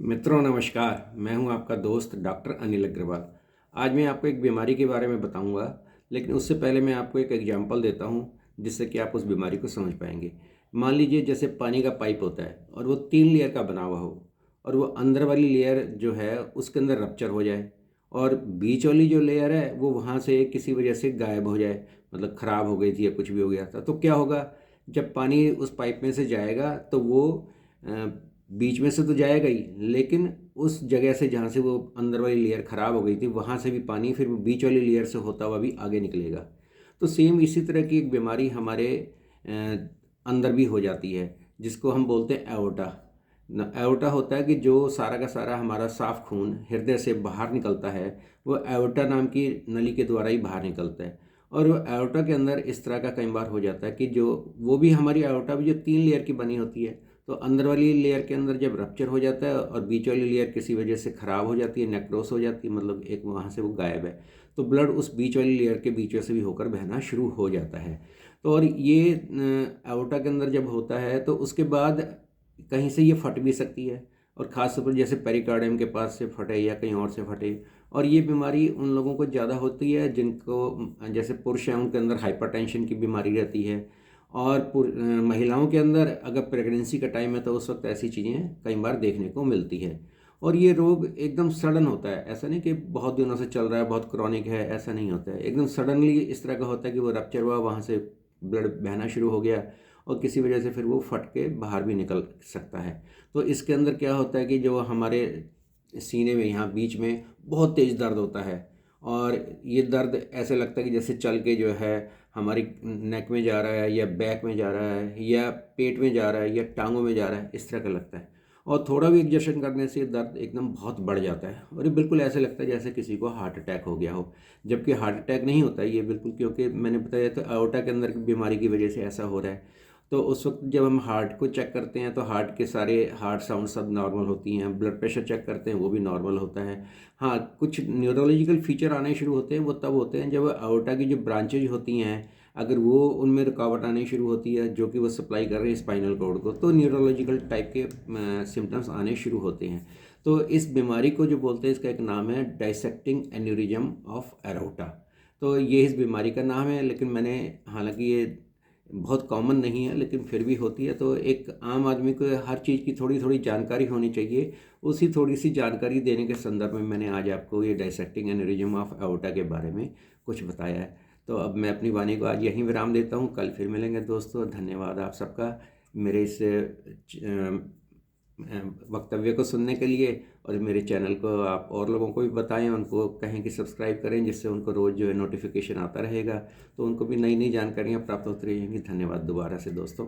मित्रों नमस्कार। मैं हूं आपका दोस्त डॉक्टर अनिल अग्रवाल। आज मैं आपको एक बीमारी के बारे में बताऊंगा, लेकिन उससे पहले मैं आपको एक एग्जांपल देता हूं जिससे कि आप उस बीमारी को समझ पाएंगे। मान लीजिए जैसे पानी का पाइप होता है और वो 3 लेयर का बना हुआ हो और वो अंदर वाली लेयर जो है उसके अंदर रप्चर हो जाए और बीच वाली जो लेयर है वो वहाँ से किसी वजह से गायब हो जाए, मतलब ख़राब हो गई थी या कुछ भी हो गया था। तो क्या होगा, जब पानी उस पाइप में से जाएगा तो वो अ, बीच में से तो जाएगा ही, लेकिन उस जगह से जहाँ से वो अंदर वाली लेयर ख़राब हो गई थी वहाँ से भी पानी फिर वो बीच वाली लेयर से होता हुआ भी आगे निकलेगा। तो सेम इसी तरह की एक बीमारी हमारे अंदर भी हो जाती है, जिसको हम बोलते हैं एओर्टा। एओर्टा होता है कि जो सारा का सारा हमारा साफ खून हृदय से बाहर निकलता है, वो एओर्टा नाम की नली के द्वारा ही बाहर निकलता है। और वो एओर्टा के अंदर इस तरह का कई बार हो जाता है कि जो वो भी हमारी एओर्टा भी जो 3 लेयर की बनी होती है, तो अंदर वाली लेयर के अंदर जब रप्चर हो जाता है और बीच वाली लेयर किसी वजह से ख़राब हो जाती है, नेक्रोस हो जाती है, मतलब एक वहाँ से वो गायब है, तो ब्लड उस बीच वाली लेयर के बीच में से भी होकर बहना शुरू हो जाता है। तो और ये एओर्टा के अंदर जब होता है तो उसके बाद कहीं से ये फट भी सकती है, और ख़ास तौर पर जैसे पेरिकार्डियम के पास से फटे या कहीं और से फटे। और ये बीमारी उन लोगों को ज़्यादा होती है जिनको जैसे पुरुष हैं उनके अंदर हाइपरटेंशन की बीमारी रहती है, और महिलाओं के अंदर अगर प्रेगनेंसी का टाइम है तो उस वक्त ऐसी चीज़ें कई बार देखने को मिलती है। और ये रोग एकदम सडन होता है, ऐसा नहीं कि बहुत दिनों से चल रहा है, बहुत क्रॉनिक है, ऐसा नहीं होता है। एकदम सडनली इस तरह का होता है कि वो रप्चर हुआ, वहाँ से ब्लड बहना शुरू हो गया और किसी वजह से फिर वो फट के बाहर भी निकल सकता है। तो इसके अंदर क्या होता है कि जो हमारे सीने में यहाँ बीच में बहुत तेज़ दर्द होता है, और ये दर्द ऐसे लगता है कि जैसे चल के जो है हमारी नेक में जा रहा है या बैक में जा रहा है या पेट में जा रहा है या टांगों में जा रहा है, इस तरह का लगता है। और थोड़ा भी एग्जर्शन करने से ये दर्द एकदम बहुत बढ़ जाता है और ये बिल्कुल ऐसे लगता है जैसे किसी को हार्ट अटैक हो गया हो, जबकि हार्ट अटैक नहीं होता है ये बिल्कुल, क्योंकि मैंने बताया तो अयोर्टा के अंदर की बीमारी की वजह से ऐसा हो रहा है। तो उस वक्त जब हम हार्ट को चेक करते हैं तो हार्ट के सारे हार्ट साउंड सब नॉर्मल होती हैं, ब्लड प्रेशर चेक करते हैं वो भी नॉर्मल होता है। हाँ, कुछ न्यूरोलॉजिकल फीचर आने शुरू होते हैं, वो तब होते हैं जब अयोर्टा की जो ब्रांचेज होती हैं, अगर वो उनमें रुकावट आनी शुरू होती है जो कि वो सप्लाई कर रहे हैं स्पाइनल कॉर्ड को, तो न्यूरोलॉजिकल टाइप के सिम्टम्स आने शुरू होते हैं। तो इस बीमारी को जो बोलते हैं, इसका एक नाम है डाइसेक्टिंग एन्यूरिज्म ऑफ एरोटा। तो ये इस बीमारी का नाम है, लेकिन मैंने, हालांकि ये बहुत कॉमन नहीं है लेकिन फिर भी होती है, तो एक आम आदमी को हर चीज़ की थोड़ी थोड़ी जानकारी होनी चाहिए। उसी थोड़ी सी जानकारी देने के संदर्भ में मैंने आज आपको ये डाइसेक्टिंग एन्यूरिज्म ऑफ एओर्टा के बारे में कुछ बताया है। तो अब मैं अपनी वाणी को आज यहीं विराम देता हूँ, कल फिर मिलेंगे दोस्तों। धन्यवाद आप सबका मेरे इस वक्तव्य को सुनने के लिए, और मेरे चैनल को आप और लोगों को भी बताएं, उनको कहें कि सब्सक्राइब करें, जिससे उनको रोज़ जो है नोटिफिकेशन आता रहेगा, तो उनको भी नई नई जानकारियाँ प्राप्त होती रहेंगी। धन्यवाद दोबारा से दोस्तों।